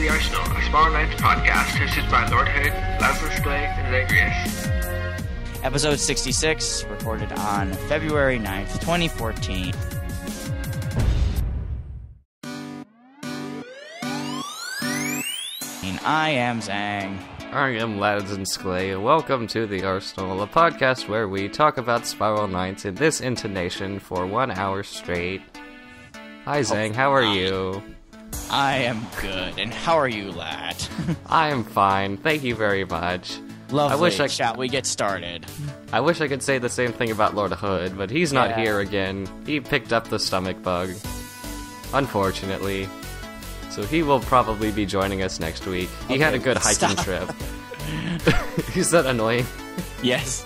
The Arsenal, a Spiral Knights podcast hosted by Lord Hood, Lazarus Clay, and Zagreus. Episode 66, recorded on February 9th, 2014. I am Zang. I am Lazarus Clay, and welcome to The Arsenal, a podcast where we talk about Spiral Knights in this intonation for 1 hour straight. Hi Zang, how are you? I am good, and how are you, lad? I am fine, thank you very much. Lovely, shall we get started? I wish I could say the same thing about Lord Hood, but he's not here again. He picked up the stomach bug, unfortunately. So he will probably be joining us next week. He had a good hiking trip. Is that annoying? Yes.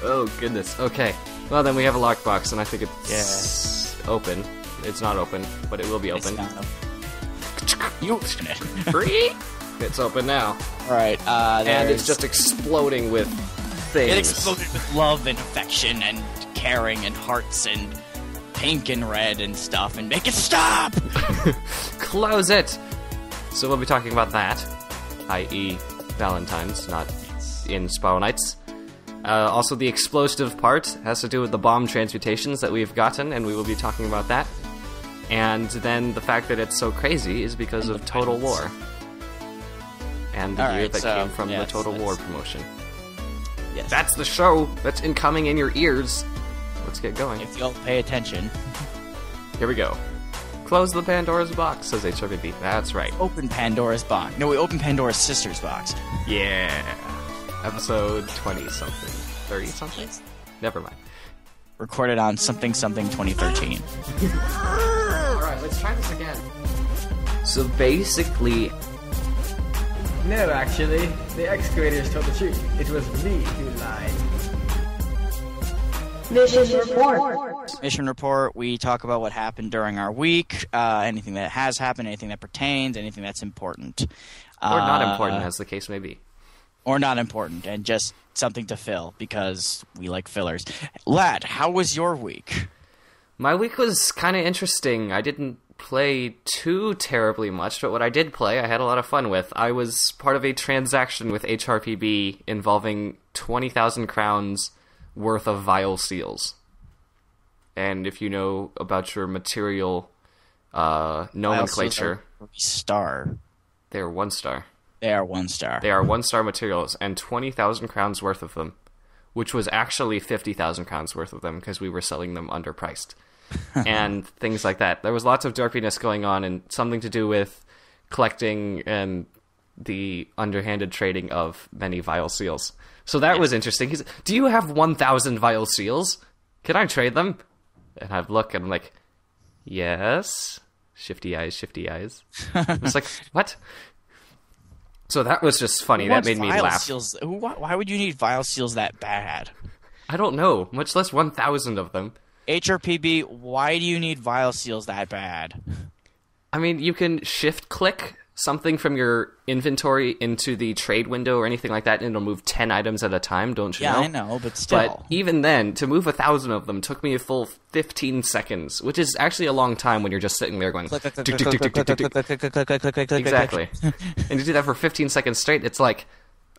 Oh, goodness. Okay. Well, then we have a lockbox, and I think it's open. It's not open, but it will be open. You open it. It's open now. Alright, and it's just exploding with things. It exploded with love and affection and caring and hearts and pink and red and stuff, and make it stop! Close it! So we'll be talking about that, i.e. Valentines, not in Spiral Knights. Also, the explosive part has to do with the bomb transmutations that we've gotten, and we will be talking about that. And then the fact that it's so crazy is because of Total War. And the year that came from the Total War promotion. Yes. That's the show that's incoming in your ears. Let's get going. If you'll pay attention. Here we go. Close the Pandora's box, says HRBB. That's right. Open Pandora's box. No, we open Pandora's sister's box. Yeah. Episode 20-something. 30-something? Never mind. Recorded on something-something 2013. Alright, let's try this again. So basically... No, actually, the excavator's told the truth. It was me who lied. Mission report. Mission report, we talk about what happened during our week, anything that has happened, anything that pertains, anything that's important. Or not important, as the case may be. Or not important, and just something to fill, because we like fillers. Lad, how was your week? My week was kind of interesting. I didn't play too terribly much, but what I did play, I had a lot of fun with. I was part of a transaction with HRPB involving 20,000 crowns worth of vile seals. And if you know about your material nomenclature... Star. They are 1 star. They are 1 star. They are 1-star materials, and 20,000 crowns worth of them, which was actually 50,000 crowns worth of them, because we were selling them underpriced. And things like that. There was lots of derpiness going on, and something to do with collecting and the underhanded trading of many vile seals. So that was interesting. He said, do you have 1,000 vile seals? Can I trade them? And I look, and I'm like, yes. Shifty eyes, shifty eyes. I was like, what? So that was just funny. That made me laugh. Seals? Why would you need vile seals that bad? I don't know. Much less 1,000 of them. HRPB, why do you need vile seals that bad? I mean, you can shift-click something from your inventory into the trade window or anything like that, and it'll move 10 items at a time, don't you know? Yeah, I know, but still. But even then, to move 1,000 of them took me a full 15 seconds, which is actually a long time when you're just sitting there going... Exactly. And you do that for 15 seconds straight, it's like...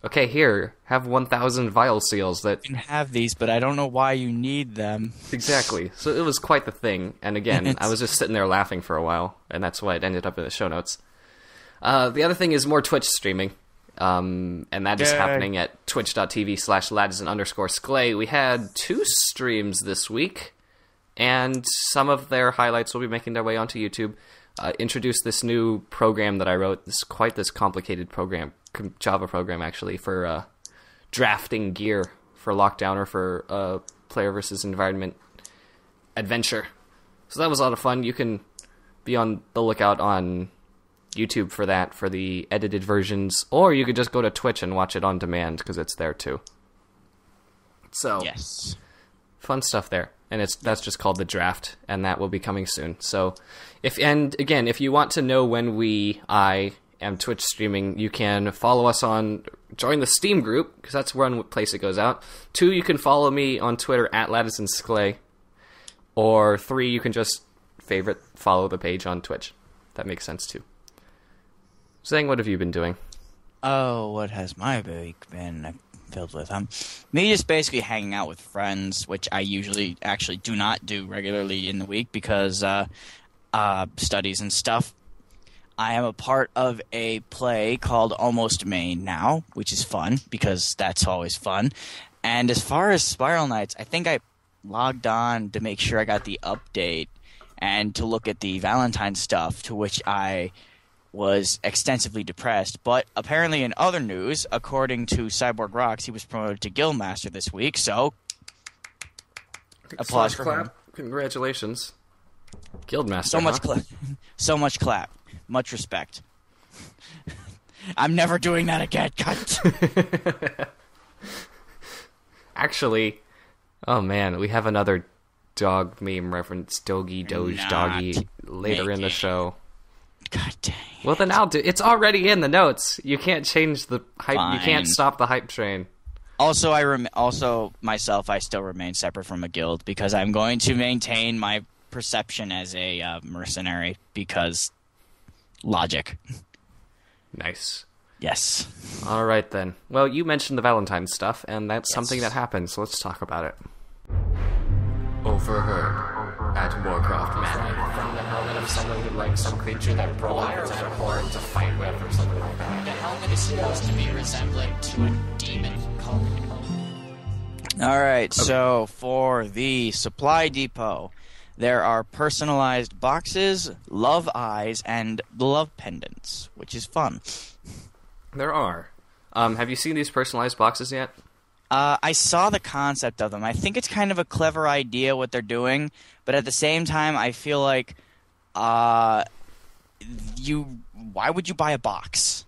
Okay, here, have 1,000 vile seals that... You can have these, but I don't know why you need them. Exactly. So it was quite the thing. And again, I was just sitting there laughing for a while, and that's why it ended up in the show notes. The other thing is more Twitch streaming. And that is happening at twitch.tv/ladison_sklay. We had 2 streams this week, and some of their highlights will be making their way onto YouTube. Introduced this new program that I wrote. This complicated program. Java program, actually, for drafting gear for Lockdown or for player versus environment adventure. So that was a lot of fun. You can be on the lookout on YouTube for that, for the edited versions, or you could just go to Twitch and watch it on demand, because it's there too. So, yes. Fun stuff there. And that's just called The Draft, and that will be coming soon. So, if you want to know when I am Twitch streaming, you can follow us join the Steam group, because that's one place it goes out. 2, you can follow me on Twitter at @LadisonSclay. Or 3, you can just follow the page on Twitch. That makes sense too. Zang, what have you been doing? Oh, what has my week been filled with? Me just basically hanging out with friends, which I usually actually do not do regularly in the week because studies and stuff. I am a part of a play called Almost Maine now, which is fun because that's always fun. And as far as Spiral Knights, I think I logged on to make sure I got the update and to look at the Valentine stuff, to which I was extensively depressed. But apparently in other news, according to Cyborg Rocks, he was promoted to Guildmaster this week, so applause for him. Congratulations. Guildmaster, So much so much clap. Much respect. I'm never doing that again, cunt. Actually, oh man, we have another dog meme reference, Dogie, Doge, Doggy, later in the show. God dang. Well, then I'll do. It's already in the notes. You can't change the hype. Fine. You can't stop the hype train. Also, I still remain separate from a guild because I'm going to maintain my perception as a mercenary because logic. Nice. Yes. All right then. Well, you mentioned the Valentine stuff, and that's Yes. something that happened. So let's talk about it. Overheard at Moorcroft Manor. From the helmet of someone who likes some creature that requires a horn to fight with or something like that. The helmet is supposed to be resembling to a demon called. Alright, so for the supply depot, there are personalized boxes, love eyes, and love pendants, which is fun. There are. Have you seen these personalized boxes yet? I saw the concept of them. I think it's kind of a clever idea what they're doing, but at the same time, I feel like, why would you buy a box?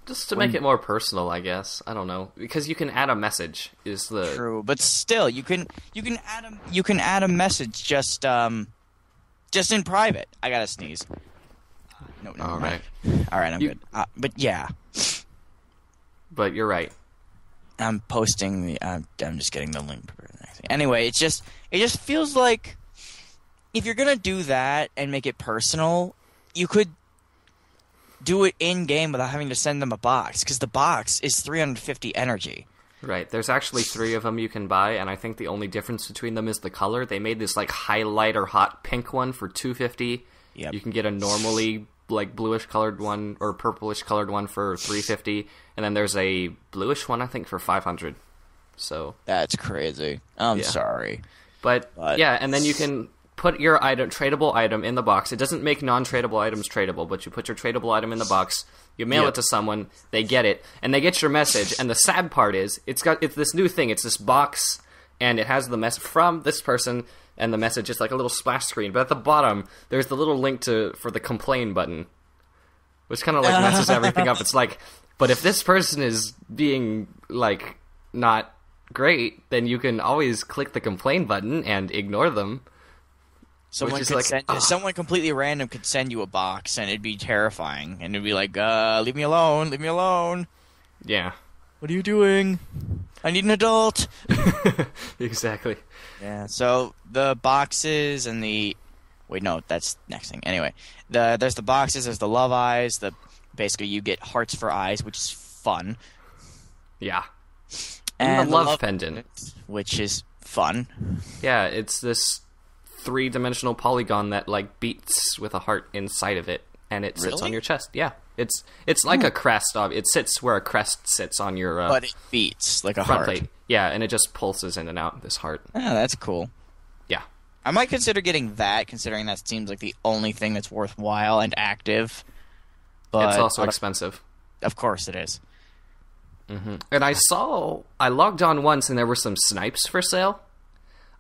Just to make it more personal, I guess. I don't know, because you can add a message. Is the True, but still, you can add a message just in private. I gotta sneeze. No, All right. All right, I'm good. But yeah, But you're right. I'm posting the. I'm just getting the link. Anyway, it just feels like if you're gonna do that and make it personal, you could do it in game without having to send them a box, because the box is 350 energy. Right. There's actually 3 of them you can buy, and I think the only difference between them is the color. They made this like highlighter hot pink one for 250. Yep. You can get a normally like bluish colored one or purplish colored one for 350, and then there's a bluish one I think for 500. So That's crazy. I'm Yeah. sorry. But yeah, and then you can put your tradable item in the box. It doesn't make non-tradable items tradable, but you put your tradable item in the box, you mail it to someone, they get it, and they get your message. And the sad part is, it's this new thing. It's this box, and it has the message from this person, and the message is like a little splash screen. But at the bottom, there's the little link for the complain button, which kind of like messes everything up. It's like, but if this person is being like not great, then you can always click the complain button and ignore them. Someone is could like, someone completely random could send you a box, and it'd be terrifying. And it'd be like, leave me alone, leave me alone. Yeah. What are you doing? I need an adult. Exactly. Yeah, so the boxes and the... Wait, no, that's next thing. Anyway, there's the boxes, there's the love eyes, basically you get hearts for eyes, which is fun. Yeah. And the love pendant. Which is fun. Yeah, it's this 3-dimensional polygon that like beats with a heart inside of it, and it sits Really? on your chest. Yeah. It's like a crest. It sits where a crest sits on your But it beats like a front heart. plate. Yeah, and it just pulses in and out, this heart. Oh, that's cool. Yeah. I might consider getting that, considering that seems like the only thing that's worthwhile and active. But It's also expensive. Of course it is. And I logged on once and there were some snipes for sale.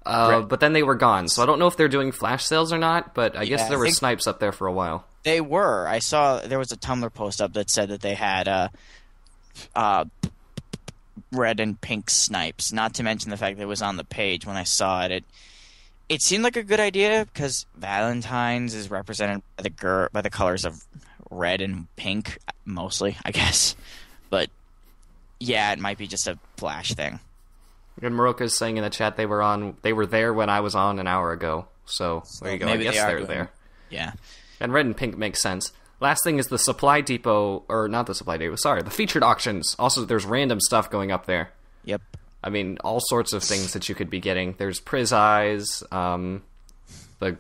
Right. But then they were gone. So I don't know if they're doing flash sales or not, but I guess Yeah, there I were think- snipes up there for a while. They were. I saw there was a Tumblr post up that said that they had red and pink snipes. Not to mention the fact that it was on the page when I saw it. It seemed like a good idea because Valentine's is represented by the colors of red and pink mostly, I guess. But yeah, it might be just a flash thing. And Moroka's saying in the chat they were there when I was on an hour ago. So there you go. Maybe I guess they are they're doing- there. Yeah. And red and pink makes sense. Last thing is the supply depot, or not the supply depot, sorry, the featured auctions. Also, there's random stuff going up there. Yep. I mean, all sorts of things that you could be getting. There's Priz Eyes, the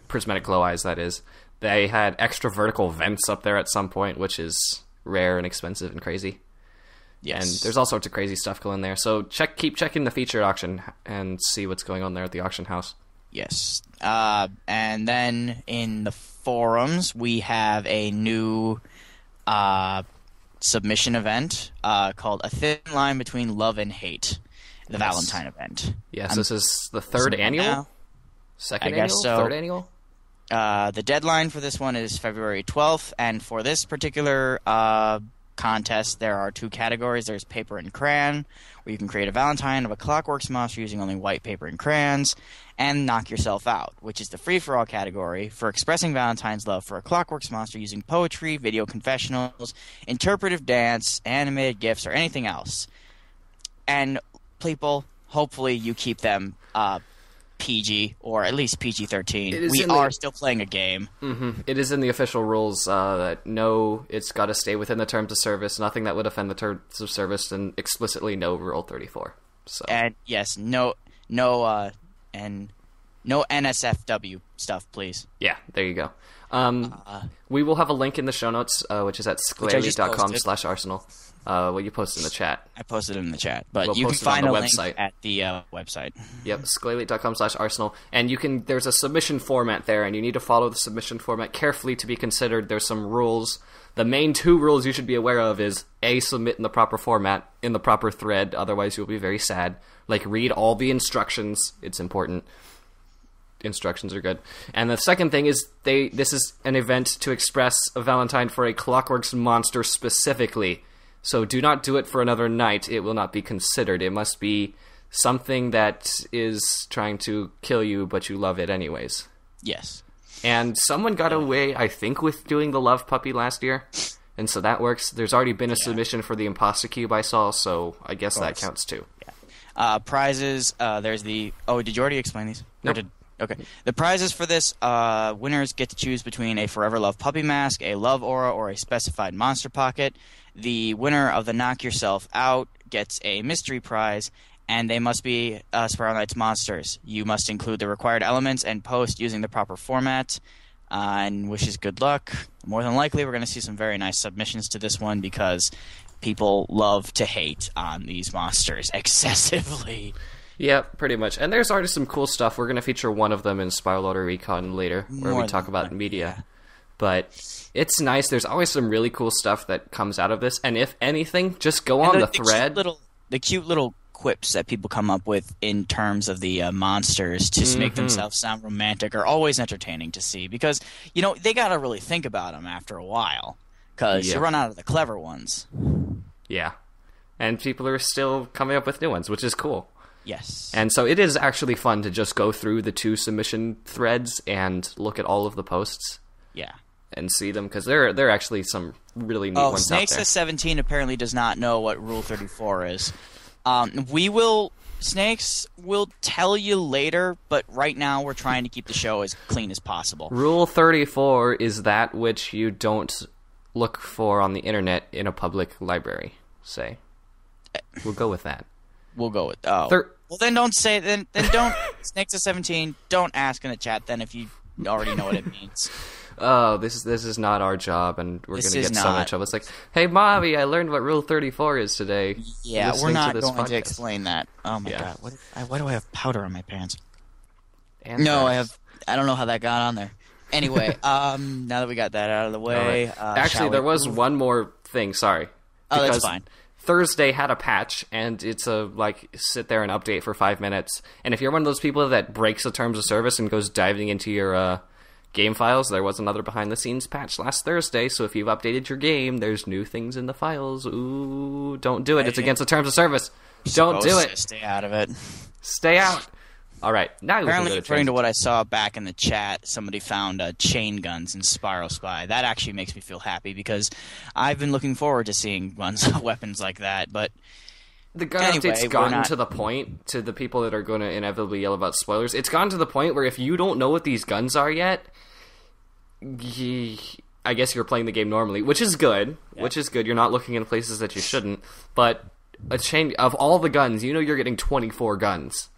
prismatic glow eyes, that is. They had extra vertical vents up there at some point, which is rare and expensive and crazy. Yes. And there's all sorts of crazy stuff going there. So keep checking the featured auction and see what's going on there at the auction house. Yes. And then in the forums, we have a new submission event called A Thin Line Between Love and Hate, the Valentine event. Yes, this is the third annual? Now. Second I guess annual? so. Third annual? The deadline for this one is February 12th, and for this particular contest, there are 2 categories. There's paper and crayon, where you can create a Valentine of a Clockworks monster using only white paper and crayons, and Knock Yourself Out, which is the free-for-all category for expressing Valentine's love for a Clockworks monster using poetry, video confessionals, interpretive dance, animated GIFs, or anything else. And people, hopefully you keep them PG, or at least PG-13. We are still playing a game. Mm-hmm. It is in the official rules that no, it's got to stay within the terms of service, nothing that would offend the terms of service, and explicitly no Rule 34. So. And yes, no NSFW stuff, please. Yeah, there you go. We will have a link in the show notes, which is at sklaely.com/arsenal. Well, you posted in the chat. I posted it in the chat, but we'll you can find the a website. link at the website. Yep, sklaely.com/arsenal. And there's a submission format there, and you need to follow the submission format carefully to be considered. There's some rules. The main 2 rules you should be aware of is, A, submit in the proper format, in the proper thread, otherwise you'll be very sad. Like, read all the instructions. It's important. Instructions are good. And the second thing is, this is an event to express a Valentine for a Clockworks monster specifically. So do not do it for another night. It will not be considered. It must be something that is trying to kill you, but you love it anyways. Yes. And someone got away, I think, with doing the Love Puppy last year. And so that works. There's already been a submission for the Imposter Cube I saw, so I guess that counts too. Yeah. Prizes, there's the... Oh, did you already explain these? Nope. Okay. The prizes for this, winners get to choose between a Forever Love Puppy Mask, a Love Aura, or a specified Monster Pocket. The winner of the Knock Yourself Out gets a mystery prize, and they must be Spiral Knights monsters. You must include the required elements and post using the proper format, and wishes good luck. More than likely, we're going to see some very nice submissions to this one, because people love to hate on these monsters excessively. Yeah, pretty much. And there's already some cool stuff. We're going to feature one of them in Spiral Order Recon later, where we talk about media. Yeah. But it's nice. There's always some really cool stuff that comes out of this. And if anything, just go on the thread. The cute little quips that people come up with in terms of the monsters to make themselves sound romantic are always entertaining to see. Because, they got to really think about them after a while. Because you run out of the clever ones. Yeah. And people are still coming up with new ones, which is cool. Yes. And so it is actually fun to just go through the 2 submission threads and look at all of the posts. Yeah. And see them, because there are actually some really neat ones Snakes out there. at 17 apparently does not know what Rule 34 is. Snakes will tell you later, but right now we're trying to keep the show as clean as possible. Rule 34 is that which you don't look for on the internet in a public library, say. We'll go with that. We'll go with... well, then don't say... Then don't... Snakes at 17, don't ask in the chat then if you already know what it means. Oh, this is not our job, and we're going to get so much trouble. It's like, hey, Mommy, I learned what Rule 34 is today. Yeah, we're not going to explain that. Oh, my God. Why do I have powder on my pants? I don't know how that got on there. Anyway, now that we got that out of the way... Right. Actually, there was one more thing, sorry. Oh, that's fine. Thursday had a patch, and it's sit there and update for 5 minutes. And if you're one of those people that breaks the terms of service and goes diving into your game files, there was another behind-the-scenes patch last Thursday, so if you've updated your game, there's new things in the files. Ooh, don't do it. It's against the terms of service. Don't do it. Stay out of it. Stay out. All right, now apparently, according to what I saw back in the chat, somebody found chain guns in Spiral Spy. That actually makes me feel happy, because I've been looking forward to seeing weapons like that. But the gun update's gotten to the point, to the people that are going to inevitably yell about spoilers, it's gotten to the point where if you don't know what these guns are yet, I guess you're playing the game normally, which is good. Yeah. Which is good. You're not looking in places that you shouldn't. But a chain of all the guns, you're getting 24 guns.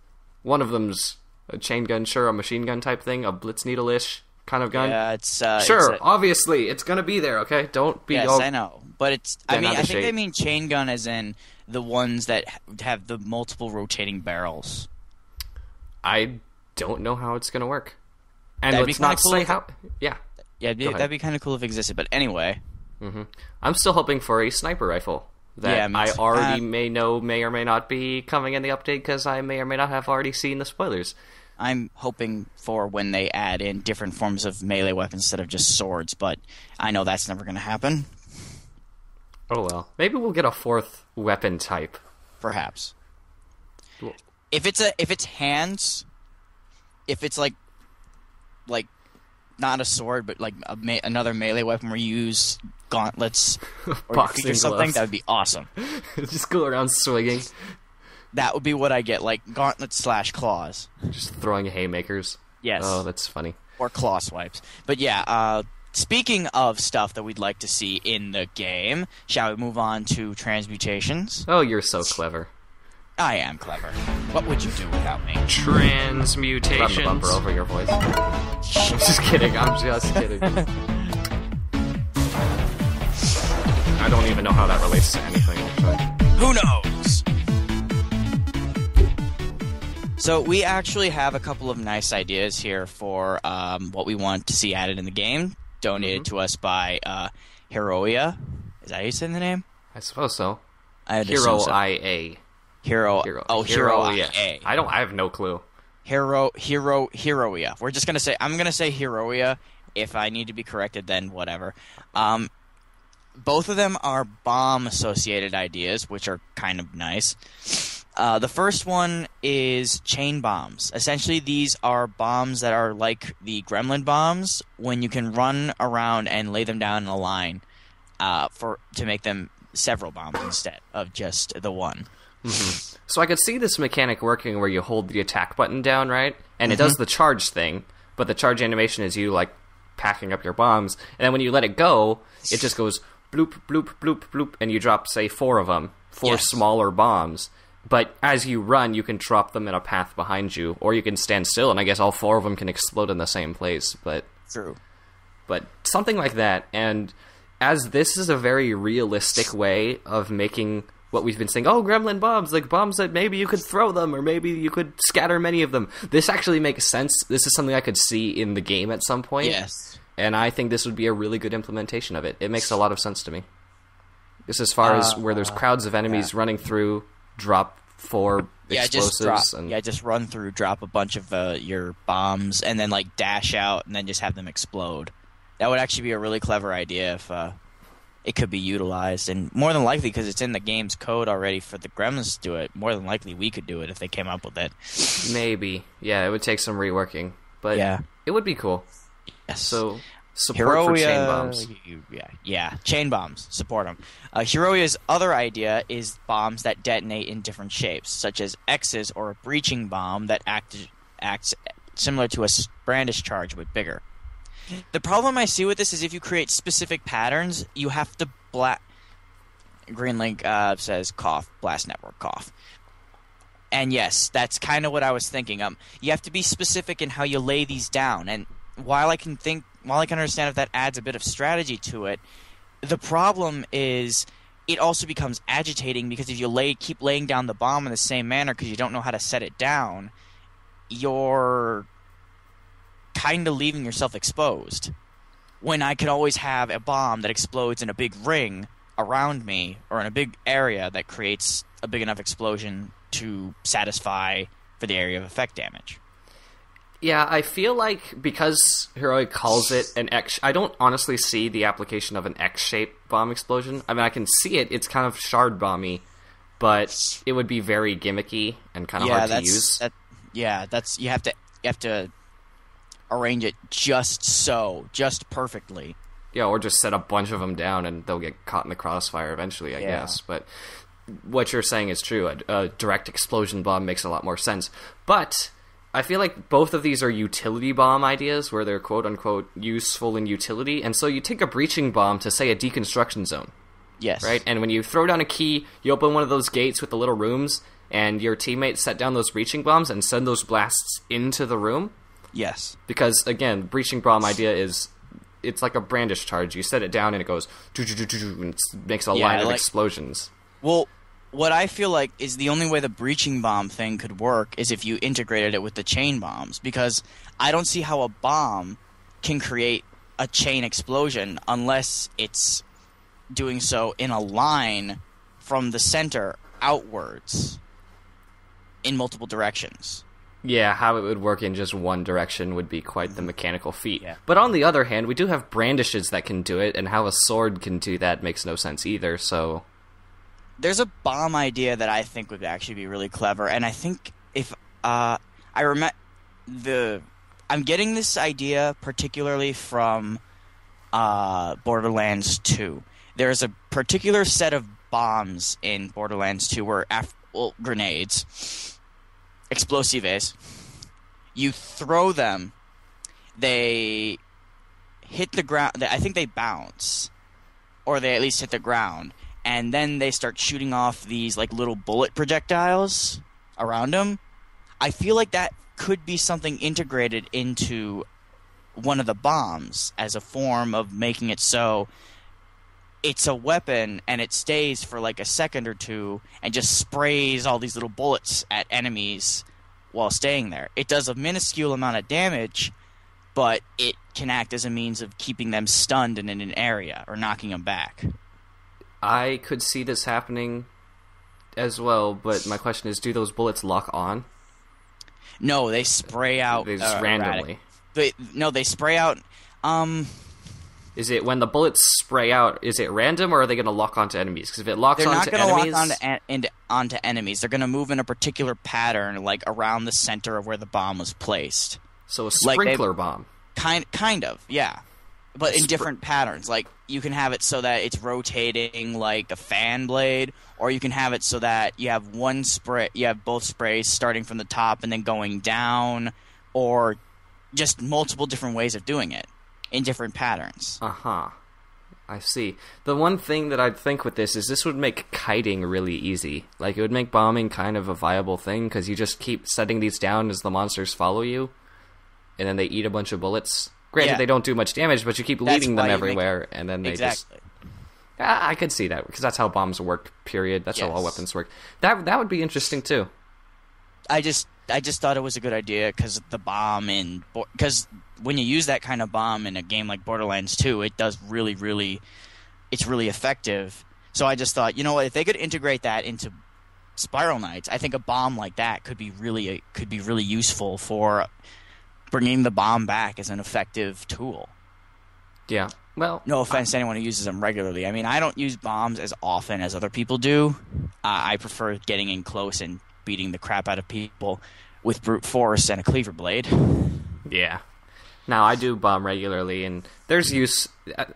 One of them's a chain gun, sure, a machine gun type thing, a blitz needle-ish kind of gun. Yeah, it's sure. Obviously, it's gonna be there. Okay, don't be. Yes, I know, but it's. I think shade. they mean chain gun as in the ones that have the multiple rotating barrels. I don't know how it's gonna work, and That'd let's be kinda not cool say if- how. Yeah. Yeah, Go ahead. that'd be kind of cool if it existed. But anyway, I'm still hoping for a sniper rifle that me I too. already may or may not be coming in the update because I may or may not have already seen the spoilers. I'm hoping for when they add in different forms of melee weapons instead of just swords. But I know that's never going to happen. Oh well, maybe we'll get a fourth weapon type. Perhaps. Cool. If it's hands, if it's like not a sword, but like another melee weapon where you use gauntlets or Boxing feet or something, gloves. that would be awesome. Just go around swinging, That would be what I get, like gauntlets / claws. just throwing haymakers. Yes. Oh, that's funny. Or claw swipes. But yeah, speaking of stuff that we'd like to see in the game, shall we move on to transmutations? Oh, you're so clever. I am clever. What would you do without me? Run the Transmutations. bumper over your voice. I'm just kidding. I don't even know how that relates to anything, actually. Who knows? So we actually have a couple of nice ideas here for what we want to see added in the game, donated to us by Heroia. Is that how you say the name? I suppose so. I Hero IA. Hero. Oh, Hero yeah. IA. I have no clue. Heroia. I'm gonna say Heroia. If I need to be corrected, then whatever. Both of them are bomb-associated ideas, which are kind of nice. The first one is chain bombs. Essentially, these are bombs that are like the gremlin bombs, when you can run around and lay them down in a line to make them several bombs instead of just the one. So I could see this mechanic working where you hold the attack button down, right? And it does the charge thing, but the charge animation is you, like, packing up your bombs. And then when you let it go, it just goes bloop, bloop, bloop, bloop, and you drop, say, 4 of them. 4 Yes. smaller bombs. But as you run, you can drop them in a path behind you, or you can stand still, and I guess all 4 of them can explode in the same place. But something like that. And as this is a very realistic way of making what we've been saying, oh, gremlin bombs, like bombs that maybe you could throw them, or maybe you could scatter many of them. This actually makes sense. This is something I could see in the game at some point. Yes. And I think this would be a really good implementation of it. It makes a lot of sense to me. Just as far as where there's crowds of enemies running through, drop 4 explosives. Just run through, drop a bunch of your bombs, and then like dash out, and then just have them explode. That would actually be a really clever idea if it could be utilized, and more than likely, because it's in the game's code already for the Gremlins to do it, more than likely we could do it if they came up with it. Maybe. Yeah, it would take some reworking, but Yeah. it would be cool. Yes. So, support for chain bombs. Yeah, chain bombs. Support them. Heroia's other idea is bombs that detonate in different shapes, such as X's or a breaching bomb that acts similar to a brandish charge but bigger. The problem I see with this is if you create specific patterns, you have to Greenlink says cough, blast network cough. And yes, that's kind of what I was thinking. You have to be specific in how you lay these down. And while I can understand if that adds a bit of strategy to it, the problem is it also becomes agitating because if you keep laying down the bomb in the same manner because you don't know how to set it down, you're kind of leaving yourself exposed. When I could always have a bomb that explodes in a big ring around me or in a big area that creates a big enough explosion to satisfy for the area of effect damage. Yeah, I feel like because Heroic calls it an X... I don't honestly see the application of an X-shaped bomb explosion. I mean, I can see it. It's kind of shard bomby, but it would be very gimmicky and kind of hard to use. You have to arrange it just perfectly. Yeah, or just set a bunch of them down and they'll get caught in the crossfire eventually, I guess. But what you're saying is true. A direct explosion bomb makes a lot more sense. But I feel like both of these are utility bomb ideas, where they're quote-unquote useful in utility, and so you take a breaching bomb to, say, a deconstruction zone. Yes. Right? And when you throw down a key, you open one of those gates with the little rooms, and your teammates set down those breaching bombs and send those blasts into the room. Yes. Because, again, breaching bomb idea is, it's like a brandish charge. You set it down and it goes, and it makes a line of explosions. Well, what I feel like is the only way the breaching bomb thing could work is if you integrated it with the chain bombs, because I don't see how a bomb can create a chain explosion unless it's doing so in a line from the center outwards in multiple directions. Yeah, how it would work in just one direction would be quite the mechanical feat. Yeah. But on the other hand, we do have brandishes that can do it, and how a sword can do that makes no sense either, so... There's a bomb idea that I think would actually be really clever, and I think if... I'm getting this idea particularly from Borderlands 2. There's a particular set of bombs in Borderlands 2 where... grenades... explosives. You throw them, they hit the ground. I think they bounce, or they at least hit the ground, and then they start shooting off these like little bullet projectiles around them. I feel like that could be something integrated into one of the bombs as a form of making it so it's a weapon and it stays for like a second or two and just sprays all these little bullets at enemies while staying there. It does a minuscule amount of damage, but it can act as a means of keeping them stunned and in an area or knocking them back. I could see this happening as well, but my question is, do those bullets lock on? No, they spray out just randomly. They spray out... Is it when the bullets spray out, is it random, or are they going to lock onto enemies? Because if it locks onto enemies... They're not going to lock onto enemies. They're going to move in a particular pattern, like around the center of where the bomb was placed. So a sprinkler bomb. Kind of, yeah. But in different patterns. Like, you can have it so that it's rotating like a fan blade, or you can have it so that you have one spray, you have both sprays starting from the top and then going down, or just multiple different ways of doing it. In different patterns. Uh-huh. I see. The one thing that I'd think with this would make kiting really easy. Like, it would make bombing kind of a viable thing, because you just keep setting these down as the monsters follow you, and then they eat a bunch of bullets. Granted, they don't do much damage, but you keep leading them everywhere, and then they just... I could see that, because that's how bombs work, period. That's how all weapons work. That would be interesting, too. I just thought it was a good idea, because the bomb in... Because... when you use that kind of bomb in a game like Borderlands 2, it does it's really effective. So I just thought, you know what, if they could integrate that into Spiral Knights, I think a bomb like that could be really useful for bringing the bomb back as an effective tool. Yeah. Well, no offense to anyone who uses them regularly. I mean, I don't use bombs as often as other people do. I prefer getting in close and beating the crap out of people with brute force and a cleaver blade. Yeah. Now, I do bomb regularly, and there's use...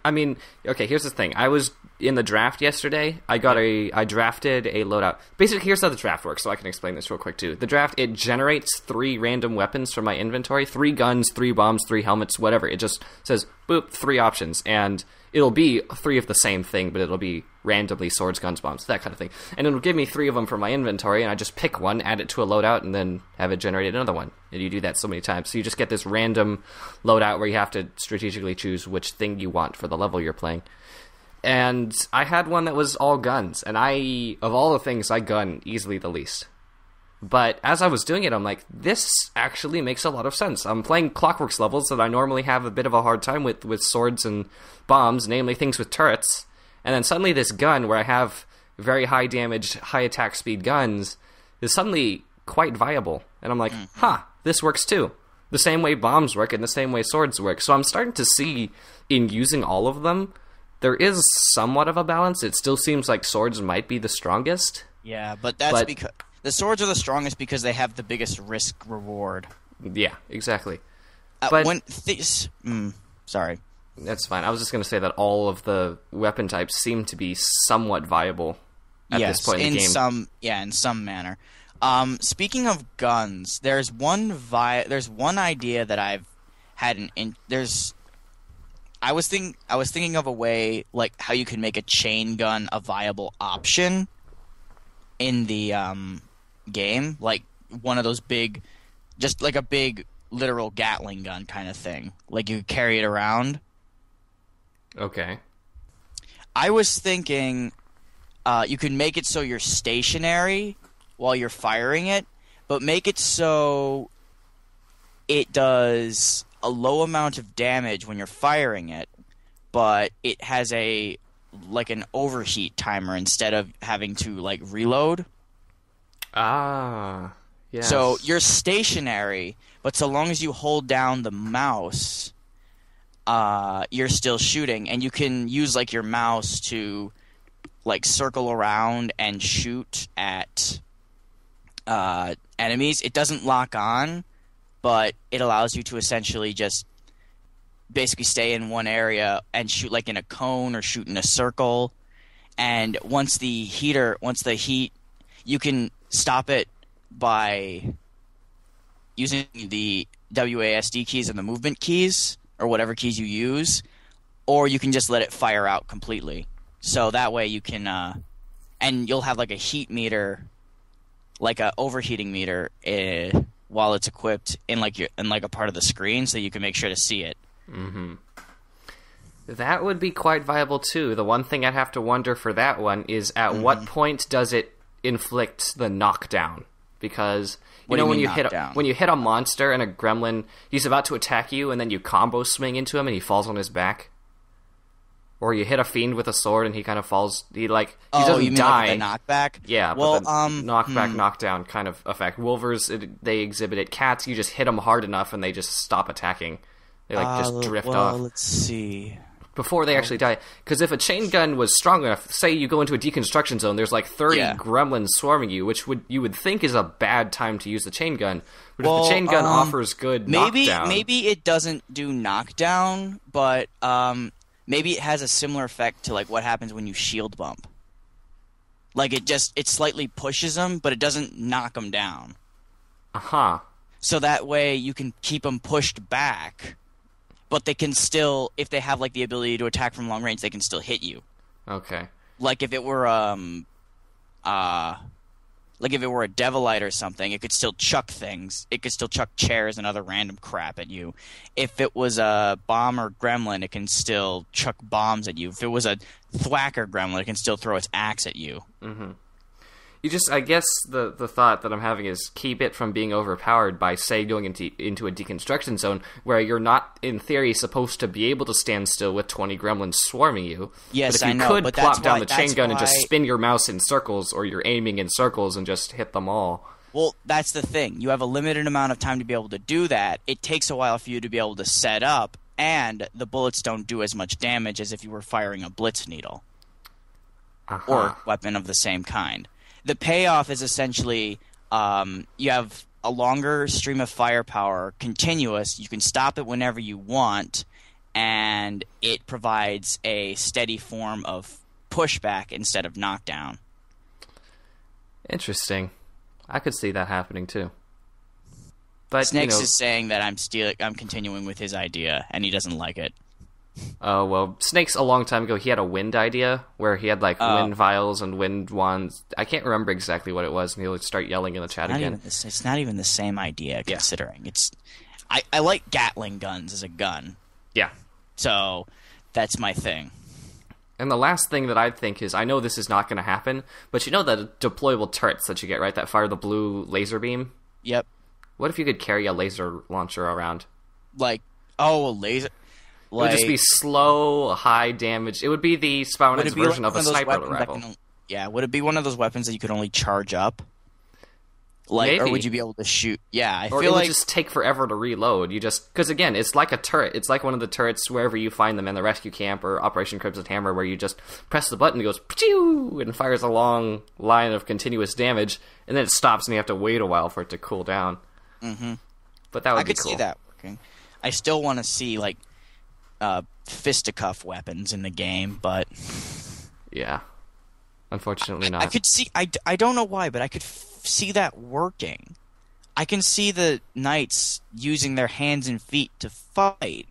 I mean, okay, here's the thing. I was in the draft yesterday. I drafted a loadout. Basically, here's how the draft works, so I can explain this real quick, too. The draft, it generates 3 random weapons from my inventory. 3 guns, 3 bombs, 3 helmets, whatever. It just says, boop, 3 options, and it'll be 3 of the same thing, but it'll be randomly swords, guns, bombs, that kind of thing. And it'll give me 3 of them from my inventory, and I just pick one, add it to a loadout, and then have it generate another one. And you do that so many times. So you just get this random loadout where you have to strategically choose which thing you want for the level you're playing. And I had one that was all guns, and of all the things, I gun easily the least. But as I was doing it, I'm like, this actually makes a lot of sense. I'm playing Clockworks levels that I normally have a bit of a hard time with swords and bombs, namely things with turrets. And then suddenly this gun, where I have very high damage, high attack speed guns, is suddenly quite viable. And I'm like, this works too. The same way bombs work and the same way swords work. So I'm starting to see, in using all of them, there is somewhat of a balance. It still seems like swords might be the strongest. Yeah, but that's because... The swords are the strongest because they have the biggest risk-reward. Yeah, exactly. Sorry. That's fine. I was just going to say that all of the weapon types seem to be somewhat viable at this point in the game. In some manner. Speaking of guns, there's one idea that I've had I was thinking of a way like how you can make a chain gun a viable option in the game, like one of those big, just like a big literal Gatling gun kind of thing. Like you carry it around. Okay. I was thinking you can make it so you're stationary while you're firing it, but make it so it does a low amount of damage when you're firing it, but it has an overheat timer instead of having to like reload. Ah, yes. So you're stationary, but so long as you hold down the mouse, you're still shooting, and you can use like your mouse to like circle around and shoot at enemies. It doesn't lock on, but it allows you to essentially just basically stay in one area and shoot like in a cone or shoot in a circle. And once the heat, you can stop it by using the WASD keys and the movement keys, or whatever keys you use, or you can just let it fire out completely. So that way you can, and you'll have like a heat meter, like a overheating meter, while it's equipped in like a part of the screen, so you can make sure to see it. Mm-hmm. That would be quite viable too. The one thing I'd have to wonder for that one is at what point does it inflict the knockdown? Because when you hit a monster and a gremlin, he's about to attack you, and then you combo swing into him and he falls on his back. Or you hit a fiend with a sword and he kind of falls. He doesn't you mean die. Like the knockback? Yeah, well, but the knockback, knockdown kind of effect. Wolvers, they exhibit it. Cats, you just hit them hard enough and they just stop attacking. They just drift off. Let's see. Before they actually die. Because if a chain gun was strong enough, say you go into a deconstruction zone, there's like 30 gremlins swarming you, which you would think is a bad time to use the chain gun. But if the chain gun offers good knockdown... Maybe it doesn't do knockdown, but maybe it has a similar effect to like what happens when you shield bump. Like it slightly pushes them, but it doesn't knock them down. Uh-huh. So that way you can keep them pushed back, but they can still, if they have like the ability to attack from long range, they can still hit you. Okay. Like if it were a Devilite or something, it could still chuck things. It could still chuck chairs and other random crap at you. If it was a bomb or gremlin, it can still chuck bombs at you. If it was a thwacker gremlin, it can still throw its axe at you. Mm-hmm. I guess the thought that I'm having is keep it from being overpowered by, say, going into a deconstruction zone where you're not, in theory, supposed to be able to stand still with 20 gremlins swarming you. Yes, but if you could plop down the chain gun and just spin your mouse in circles, or you're aiming in circles and just hit them all. Well, that's the thing. You have a limited amount of time to be able to do that. It takes a while for you to be able to set up, and the bullets don't do as much damage as if you were firing a blitz needle. Uh-huh. Or weapon of the same kind. The payoff is essentially you have a longer stream of firepower, continuous. You can stop it whenever you want, and it provides a steady form of pushback instead of knockdown. Interesting. I could see that happening too. But Snakes is saying that I'm continuing with his idea, and he doesn't like it. Oh, well, Snakes, a long time ago, he had a wind idea, where he had, wind vials and wind wands. I can't remember exactly what it was, and he would start yelling in the chat again. It's not even the same idea, considering. I like Gatling guns as a gun. Yeah. So, that's my thing. And the last thing that I think is, I know this is not going to happen, but you know the deployable turrets that you get, right? That fire the blue laser beam? Yep. What if you could carry a laser launcher around? A laser... It would just be slow, high damage. It would be the Spiral Knights version of a sniper rifle. Would it be one of those weapons that you could only charge up? Maybe. Or would you be able to shoot? Yeah, I feel like... Or it would just take forever to reload. Because again, it's like a turret. It's like one of the turrets wherever you find them in the rescue camp or Operation Crimson Hammer, where you just press the button, it goes pew and fires a long line of continuous damage, and then it stops and you have to wait a while for it to cool down. Mm-hmm. But that would be cool. I could see that working. I still want to see, fisticuff weapons in the game, but yeah, unfortunately not. I could see. I don't know why, but I could see that working. I can see the knights using their hands and feet to fight.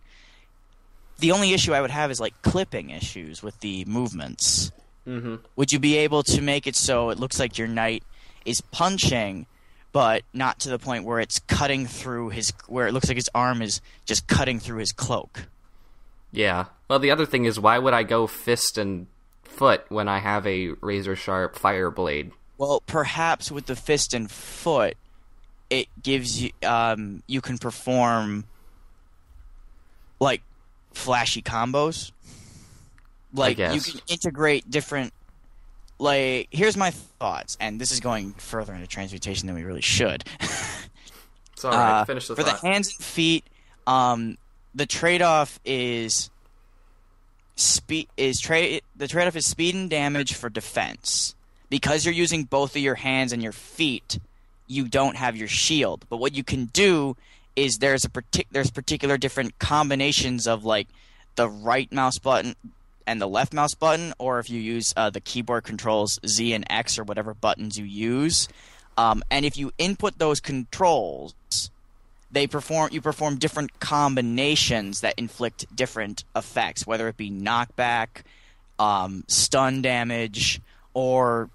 The only issue I would have is like clipping issues with the movements. Mm-hmm. Would you be able to make it so it looks like your knight is punching, but not to the point where it's cutting through where it looks like his arm is just cutting through his cloak? Yeah. Well, the other thing is, why would I go fist and foot when I have a razor-sharp fire blade? Well, perhaps with the fist and foot, it gives you you can perform like flashy combos. Like you can integrate different. Like, here's my thoughts, and this is going further into transmutation than we really should. It's all right. Finish the thought. thought. For the hands and feet, the trade-off is speed. The trade-off is speed and damage for defense. Because you're using both of your hands and your feet, you don't have your shield. But what you can do is there's particular different combinations of like the right mouse button and the left mouse button, or if you use the keyboard controls Z and X or whatever buttons you use, and if you input those controls, you perform different combinations that inflict different effects, whether it be knockback, stun damage, or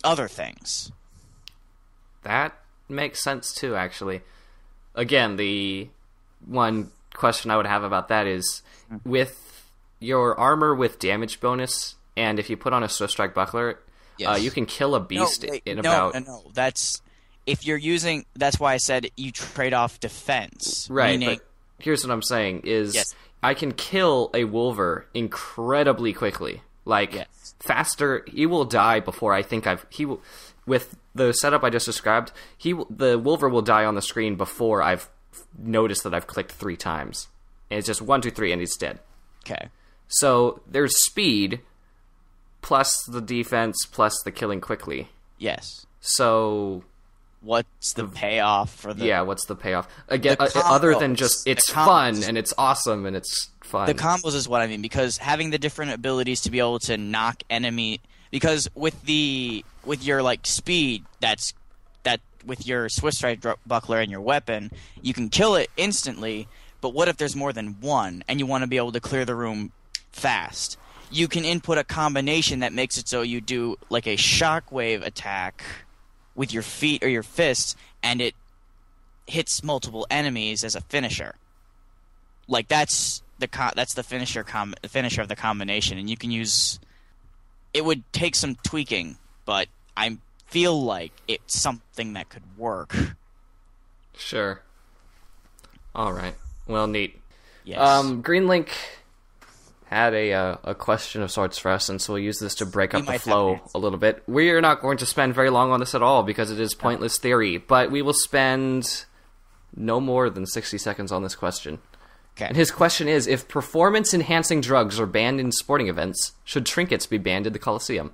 other things. That makes sense too, actually. Again, the one question I would have about that is, with your armor with damage bonus, and if you put on a Swift Strike Buckler, yes. You can kill a beast No. That's if you're using. That's why I said you trade off defense. Right. Meaning, but here's what I'm saying: is yes. I can kill a Wolver incredibly quickly, faster. He will die before I think with the setup I just described. The Wolver will die on the screen before I've noticed that I've clicked 3 times, and it's just 1, 2, 3, and he's dead. Okay. So there's speed, plus the defense, plus the killing quickly. Yes. So what's the payoff for the... Yeah, what's the payoff? Again, the combos, other than just it's fun, and it's awesome, and it's fun. The combos is what I mean, because having the different abilities to be able to knock enemy... Because with your like speed, that with your Swift Strike Buckler and your weapon, you can kill it instantly, but what if there's more than one, and you want to be able to clear the room fast? You can input a combination that makes it so you do like a shockwave attack with your feet or your fists, and it hits multiple enemies as a finisher. Like that's the finisher of the combination, and you can use. It would take some tweaking, but I feel like it's something that could work. Sure. All right. Well, neat. Yes. Green Link had a question of sorts for us, and so we'll use this to break up the flow a little bit. We are not going to spend very long on this at all because it is pointless theory, but we will spend no more than 60 seconds on this question. Okay. And his question is, if performance-enhancing drugs are banned in sporting events, should trinkets be banned in the Coliseum?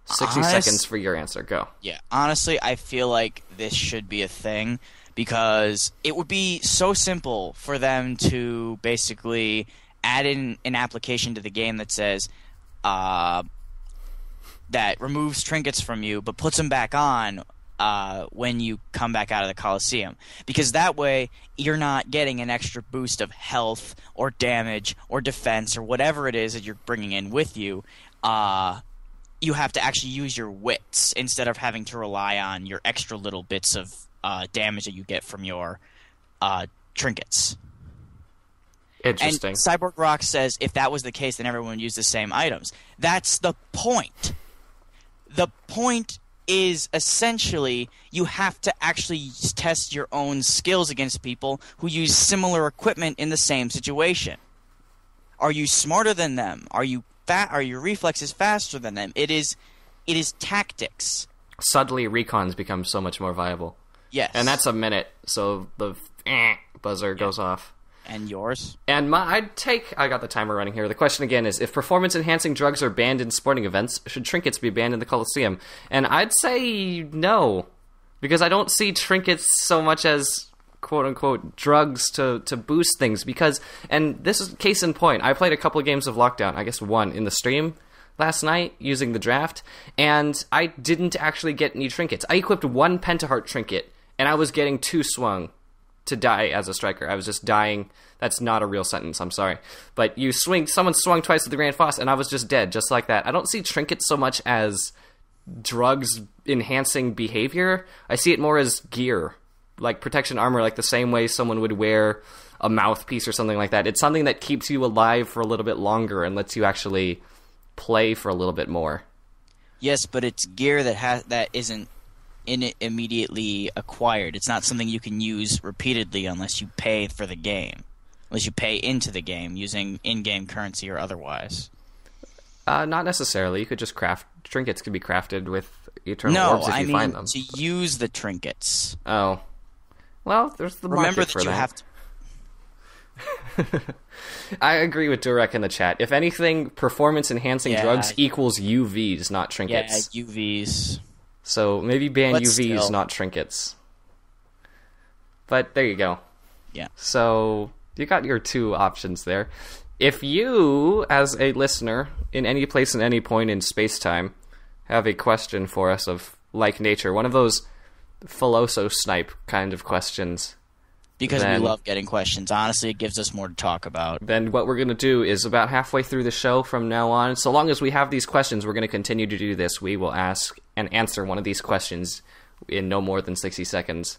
60 seconds for your answer. Go. Yeah, honestly, I feel like this should be a thing because it would be so simple for them to basically add in an application to the game that says that removes trinkets from you but puts them back on when you come back out of the Coliseum. Because that way, you're not getting an extra boost of health or damage or defense or whatever it is that you're bringing in with you. You have to actually use your wits instead of having to rely on your extra little bits of damage that you get from your trinkets. Interesting. And Cyborg Rock says if that was the case, then everyone would use the same items. That's the point. The point is essentially you have to actually test your own skills against people who use similar equipment in the same situation. Are you smarter than them? Are your reflexes faster than them? It is tactics. Suddenly, recons become so much more viable. Yes. And that's a minute, so the buzzer goes off. And yours? And I got the timer running here. The question again is, if performance-enhancing drugs are banned in sporting events, should trinkets be banned in the Coliseum? And I'd say no, because I don't see trinkets so much as quote-unquote drugs to boost things, because, and this is case in point, I played a couple of games of Lockdown, I guess one, in the stream, last night using the draft, and I didn't actually get any trinkets. I equipped 1 pentaheart trinket, and I was getting 2 swung to die as a striker. I was just dying. That's not a real sentence, I'm sorry. But someone swung twice with the Grand Foss, and I was just dead, just like that. I don't see trinkets so much as drugs enhancing behavior. I see it more as gear, like protection armor, like the same way someone would wear a mouthpiece or something like that. It's something that keeps you alive for a little bit longer and lets you actually play for a little bit more. Yes, but it's gear that isn't immediately acquired. It's not something you can use repeatedly unless you pay for the game. Unless you pay into the game using in-game currency or otherwise. Not necessarily. You could just craft... Trinkets could be crafted with eternal orbs if you find them. To use the trinkets. Oh. Well, there's the Remember market that for you that. have to... I agree with Durek in the chat. If anything, performance-enhancing drugs equals UVs, not trinkets. Yeah, UVs. So maybe ban But UVs, still. not trinkets. But there you go. Yeah. So you got your 2 options there. If you, as a listener, in any place and any point in space-time, have a question for us of like nature, one of those Philoso snipe kind of questions... Because we love getting questions. Honestly, it gives us more to talk about. Then what we're going to do is about halfway through the show from now on, so long as we have these questions, we're going to continue to do this. We will ask and answer one of these questions in no more than 60 seconds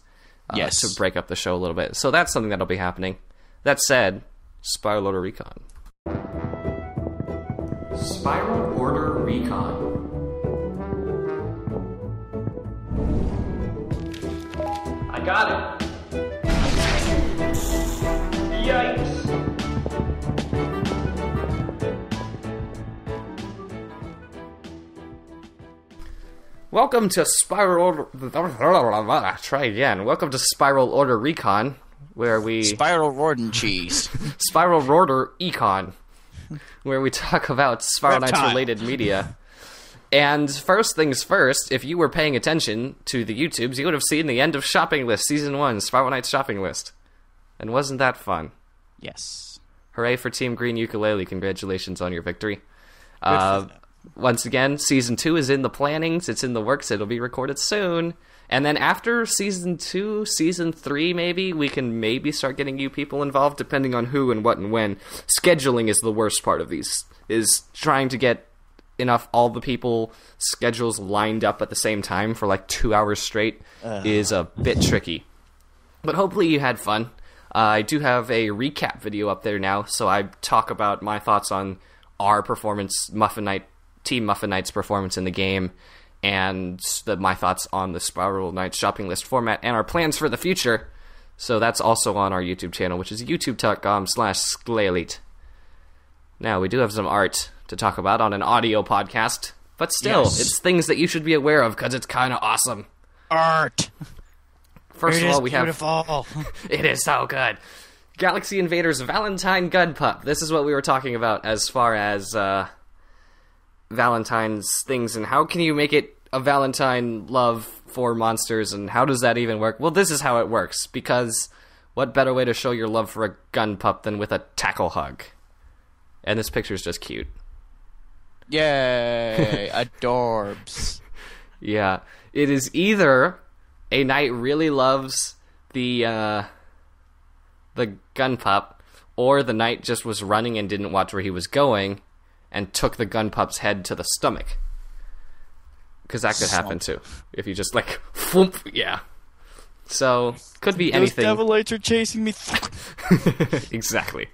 to break up the show a little bit. So that's something that'll be happening. That said, Spiral Order Recon. Spiral Order Recon. I got it. Yikes! Welcome to Spiral Order... Try again. Welcome to Spiral Order Recon, where we... Spiral Rodent Cheese. Spiral Order Econ, where we talk about Spiral Knights related media. And first things first, if you were paying attention to the YouTubes, you would have seen the end of Shopping List, Season 1, Spiral Knights Shopping List. And wasn't that fun? Yes. Hooray for Team Green Ukulele. Congratulations on your victory. Good Once again, Season 2 is in the plannings. It's in the works. It'll be recorded soon. And then after Season 2, Season 3 maybe, we can maybe start getting you people involved, depending on who and what and when. Scheduling is the worst part of these, is trying to get all the people schedules lined up at the same time for like 2 hours straight is a bit tricky. But hopefully you had fun. I do have a recap video up there now, so I talk about my thoughts on our performance, Team Muffin Knight's performance in the game, and my thoughts on the Spiral Knights shopping list format, and our plans for the future. So that's also on our YouTube channel, which is youtube.com/Sklalite. Now, we do have some art to talk about on an audio podcast, but still, it's things that you should be aware of, because it's kind of awesome. Art! First of all, we beautiful. have... It is so good. Galaxy Invaders Valentine Gun Pup. This is what we were talking about as far as Valentine's things, and how can you make it a Valentine love for monsters, and how does that even work? Well, this is how it works, because what better way to show your love for a gun pup than with a tackle hug? And this picture's just cute. Yay! Adorbs. Yeah. It is either a knight really loves the gun pup, or the knight just was running and didn't watch where he was going and took the gun pup's head to the stomach. Because that could happen too. If you just like, whoomp, yeah. So, could be anything. Those devil lights are chasing me. Exactly.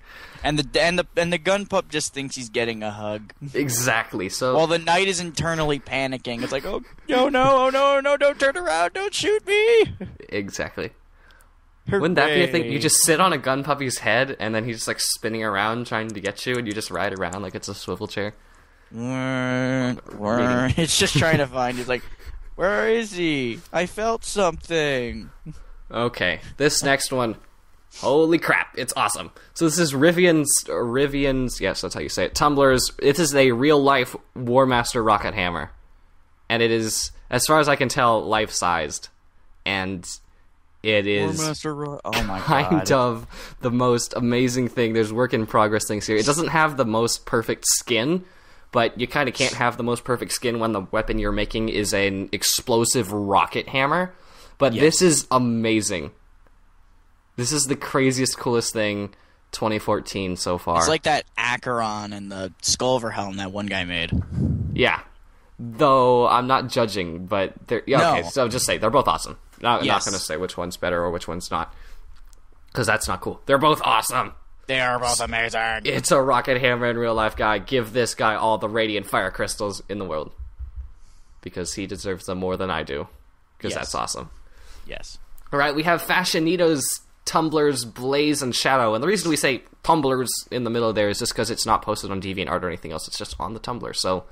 And the gun pup just thinks he's getting a hug. Exactly. So while the knight is internally panicking, it's like, oh no, don't turn around, don't shoot me. Exactly. Hooray. Wouldn't that be a thing? You just sit on a gun puppy's head, and then he's just like spinning around trying to get you, and you just ride around like it's a swivel chair. It's just trying to find you. It's like, where is he? I felt something. Okay, this next one. Holy crap, it's awesome. So this is Rivian's, yes, that's how you say it, Tumblr's. It is a real-life War Master rocket hammer. And it is, as far as I can tell, life-sized. And it is oh my kind of the most amazing thing. There's work-in-progress things here. It doesn't have the most perfect skin, but you kind of can't have the most perfect skin when the weapon you're making is an explosive rocket hammer. But this is amazing. This is the craziest, coolest thing 2014 so far. It's like that Acheron and the Skullverhelm that one guy made. Yeah. Though I'm not judging, but they're... Yeah, okay, so just say, they're both awesome. I'm not going to say which one's better or which one's not. Because that's not cool. They're both awesome. They are both amazing. It's a rocket hammer in real life, guy. Give this guy all the radiant fire crystals in the world. Because he deserves them more than I do. Because that's awesome. Yes. Alright, we have Fashionitos, Tumblers, Blaze, and Shadow. And the reason we say Tumblers in the middle there is just because it's not posted on DeviantArt or anything else. It's just on the Tumblr. So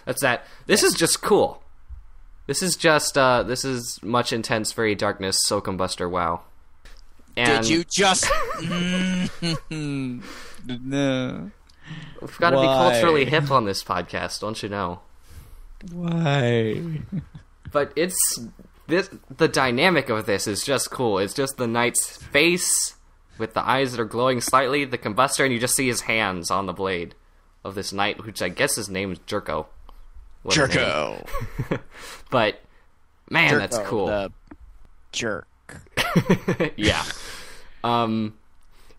that's that. This is just cool. This is just, this is much intense, very darkness, Soakumbuster, wow. And did you just... no. We've got to be culturally hip on this podcast, don't you know? Why? But it's... the dynamic of this is just cool. It's just the knight's face with the eyes that are glowing slightly, the combustor, and you just see his hands on the blade of this knight, which I guess his name is Jerko. Jerko. But, man, Jerko, that's cool. The jerk. Yeah.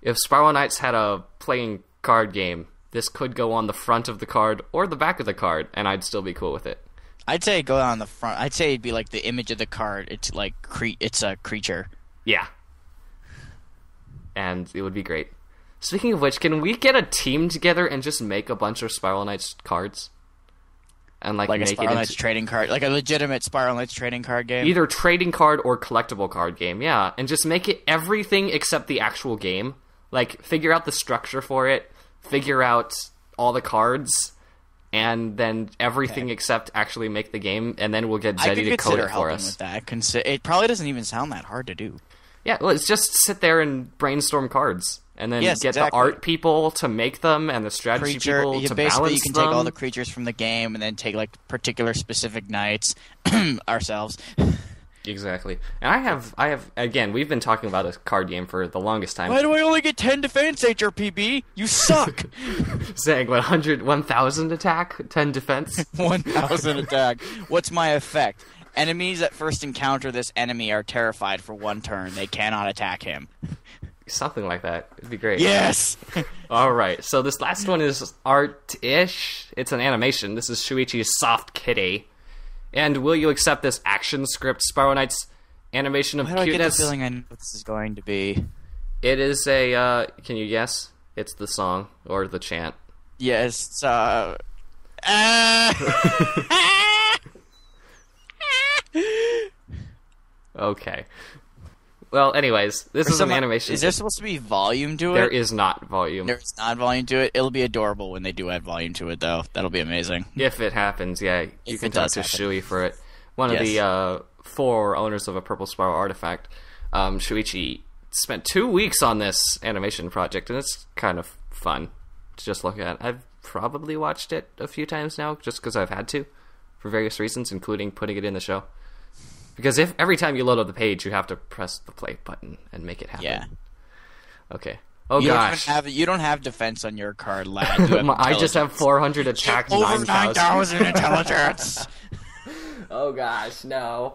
If Spiral Knights had a playing card game, this could go on the front of the card or the back of the card, and I'd still be cool with it. I'd say go on the front. I'd say it'd be like the image of the card. It's like it's a creature. Yeah. And it would be great. Speaking of which, can we get a team together and just make a bunch of Spiral Knights cards? And like a make Spiral it Knights trading card, like a legitimate Spiral Knights trading card game. Either trading card or collectible card game, yeah. And just make it everything except the actual game. Like, figure out the structure for it, figure out all the cards, and then everything except actually make the game, and then we'll get Zeddy to code it for us. With that. It probably doesn't even sound that hard to do. Yeah, well, it's just sit there and brainstorm cards. And then get exactly. the art people to make them, and the strategy people to balance them. Basically, you can take all the creatures from the game, and then take, like, particular specific knights ourselves. Exactly. And I have, again, we've been talking about a card game for the longest time. Why do I only get 10 defense, HRPB? You suck! Saying, 1,000 attack, 10 defense? 1,000 attack. What's my effect? Enemies that first encounter this enemy are terrified for one turn. They cannot attack him. Something like that. It'd be great. Yes! Alright, so this last one is art-ish. It's an animation. This is Shuichi's Soft Kitty. And will you accept this action script Spiral Knights animation of cuteness? cuteness? I get the feeling I know what this is going to be. It is a, can you guess? It's the song, or the chant. Yes, Okay. Well, anyways, this is an animation. Is there supposed to be volume to it? There is not volume. There's not volume to it. It'll be adorable when they do add volume to it, though. That'll be amazing. If it happens, yeah. You can talk to Shui for it. One of the 4 owners of a Purple Spiral artifact, Shuichi, spent 2 weeks on this animation project, and it's kind of fun to just look at. I've probably watched it a few times now, just because I've had to, for various reasons, including putting it in the show. Because if every time you load up the page, you have to press the play button and make it happen. Yeah. Okay. Oh, gosh. You don't have defense on your card, lad. I just have 400 attack, over 9,000 intelligence. Oh, gosh, no.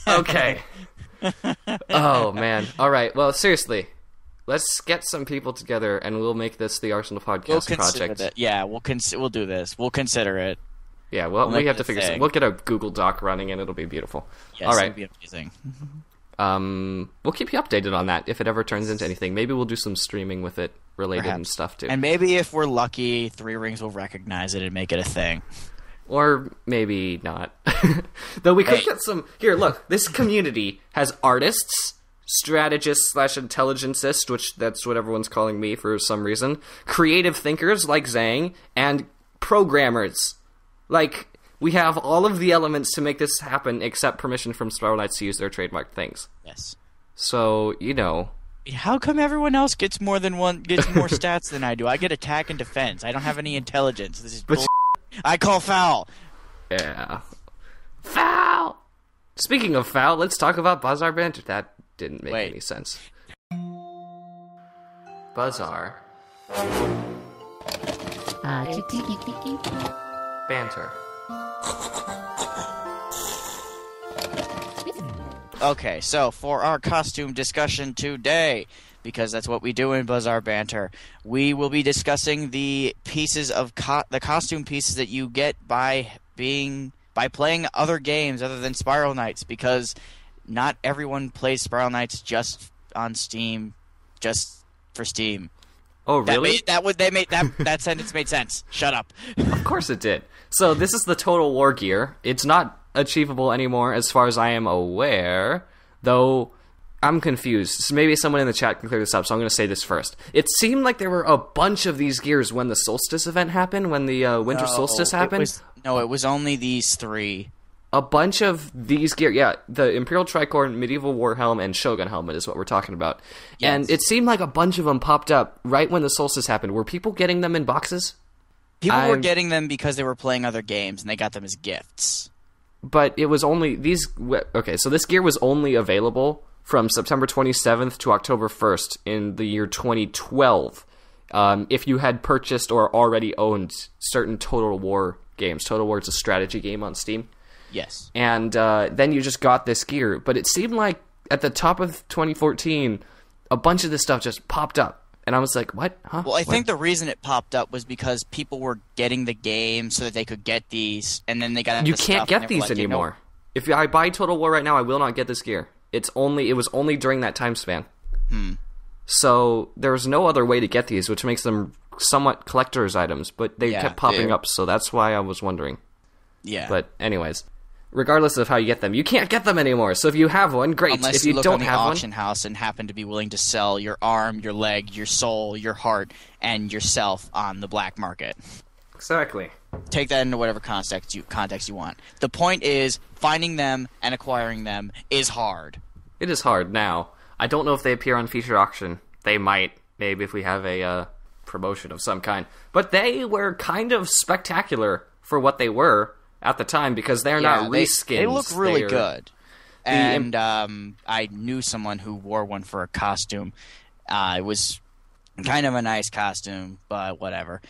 Okay. Oh, man. All right. Well, seriously. Let's get some people together, and we'll make this the Arsenal Podcast project. It. Yeah, we'll do this. We'll consider it. Yeah, well, we have to figure something. We'll get a Google Doc running, and it'll be beautiful. Yes, all right. It'll be amazing. We'll keep you updated on that if it ever turns into anything. Maybe we'll do some streaming with it related and stuff, too. And maybe if we're lucky, Three Rings will recognize it and make it a thing. Or maybe not. Though we could get some... Here, look. This community has artists, strategists / intelligencists, which that's what everyone's calling me for some reason, creative thinkers like Zhang, and programmers. Like, we have all of the elements to make this happen except permission from Spiral Knights to use their trademarked things. Yes. So, you know... How come everyone else gets more stats than I do? I get attack and defense. I don't have any intelligence. This is bull. I call foul. Yeah. Foul! Speaking of foul, let's talk about Bazaar Banter. That didn't make any sense. Bazaar. Banter. Okay, so for our costume discussion today, because that's what we do in Bazaar Banter, we will be discussing the pieces of the costume pieces that you get by playing other games other than Spiral Knights, because not everyone plays Spiral Knights just on Steam, just for Steam. Oh, really? That sentence made sense. Shut up. Of course it did. So this is the Total War gear. It's not achievable anymore as far as I am aware, though I'm confused. So maybe someone in the chat can clear this up, so I'm going to say this first. It seemed like there were a bunch of these gears when the Solstice event happened, when the Winter Solstice happened. It was only these three. A bunch of these gear, yeah, the Imperial Tricorne, Medieval War Helm, and Shogun Helmet is what we're talking about. Yes. And it seemed like a bunch of them popped up right when the Solstice happened. Were people getting them in boxes? People were getting them because they were playing other games, and they got them as gifts. But it was only these... Okay, so this gear was only available from September 27th to October 1st in the year 2012. If you had purchased or already owned certain Total War games. Total War is a strategy game on Steam. Yes. And then you just got this gear. But it seemed like at the top of 2014, a bunch of this stuff just popped up. And I was like, what? Huh? Well, I think the reason it popped up was because people were getting the game so that they could get these, and then they got You can't get these anymore. If I buy Total War right now, I will not get this gear. It was only during that time span. So there was no other way to get these, which makes them somewhat collector's items, but they kept popping up, so that's why I was wondering. Yeah. But anyways, regardless of how you get them, you can't get them anymore. So if you have one, great. Unless if you look don't on the have auction house and happen to be willing to sell your arm, your leg, your soul, your heart, and yourself on the black market. Exactly. Take that into whatever context you want. The point is, finding them and acquiring them is hard. It is hard now. I don't know if they appear on feature auction. They might, maybe if we have a promotion of some kind. But they were kind of spectacular for what they were at the time, because they're not reskins. They look really good. And I knew someone who wore one for a costume. It was kind of a nice costume, but whatever.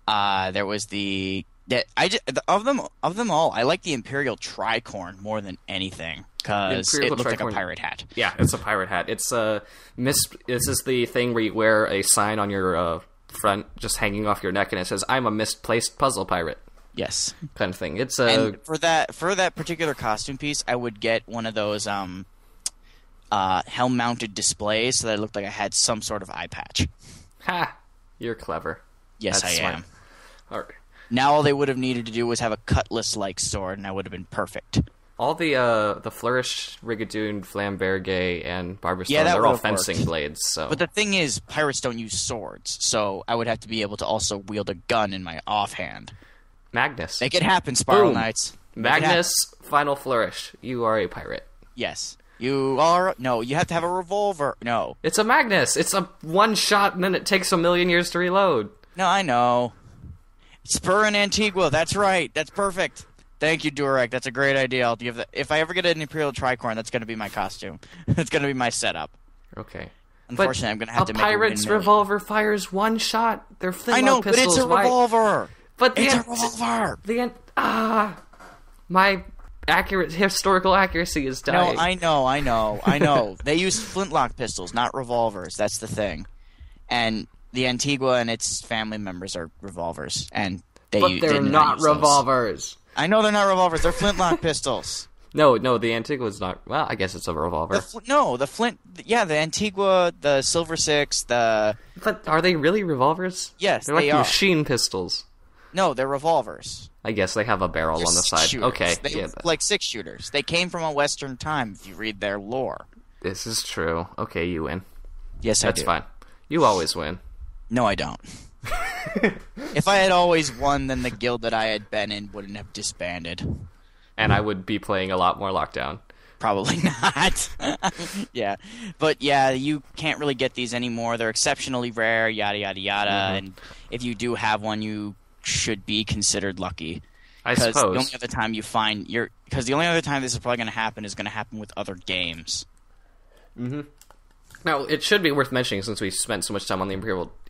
There was of them all, I like the Imperial Tricorne more than anything, because it looked like a pirate hat. Yeah, it's a pirate hat. It's this is the thing where you wear a sign on your front, just hanging off your neck, and it says, "I'm a misplaced puzzle pirate." Yes, kind of thing. It's and for that particular costume piece, I would get one of those helm-mounted displays, so that it looked like I had some sort of eye patch. Ha! You're clever. Yes, That's I smart. am. All right. Now all they would have needed to do was have a cutlass-like sword, and I would have been perfect. All the Flourish, Rigadoon, Flamberge, and Barbastone, they're all fencing blades. So. But the thing is, pirates don't use swords, so I would have to be able to also wield a gun in my offhand. Magnus. Make it happen, Spiral Knights. Magnus, Final Flourish. You are a pirate. Yes. You are... No, you have to have a revolver. No. It's a Magnus. It's a one shot, and then it takes a million years to reload. No, I know. Spur and Antigua. That's right. That's perfect. Thank you, Durek. That's a great idea. I'll give that. If I ever get an Imperial Tricorne, that's going to be my costume. That's going to be my setup. Okay. Unfortunately, I'm going to have to make a pirate's revolver fires one shot. They're flintlock pistols. I know, but it's a revolver. But it's a revolver. My historical accuracy is dying. No, I know. They use flintlock pistols, not revolvers. That's the thing. And the Antigua and its family members are revolvers, and they're not revolvers. I know they're not revolvers. They're flintlock pistols. No, the Antigua's not. Well, I guess it's a revolver. The Antigua, the Silver Six, But are they really revolvers? Yes, they're like machine pistols. No, they're revolvers. I guess they have a barrel on the side. Shooters. Okay, like 6-shooters. They came from a Western time. If you read their lore, this is true. Okay, you win. Yes, that's fine. You always win. No, I don't. If I had always won, then the guild that I had been in wouldn't have disbanded. And I would be playing a lot more Lockdown. Probably not. Yeah. But yeah, you can't really get these anymore. They're exceptionally rare, yada, yada, yada. Mm-hmm. And if you do have one, you should be considered lucky. I suppose. The only other time because the only other time this is probably going to happen is going to happen with other games. Mm-hmm. Now, it should be worth mentioning, since we spent so much time on the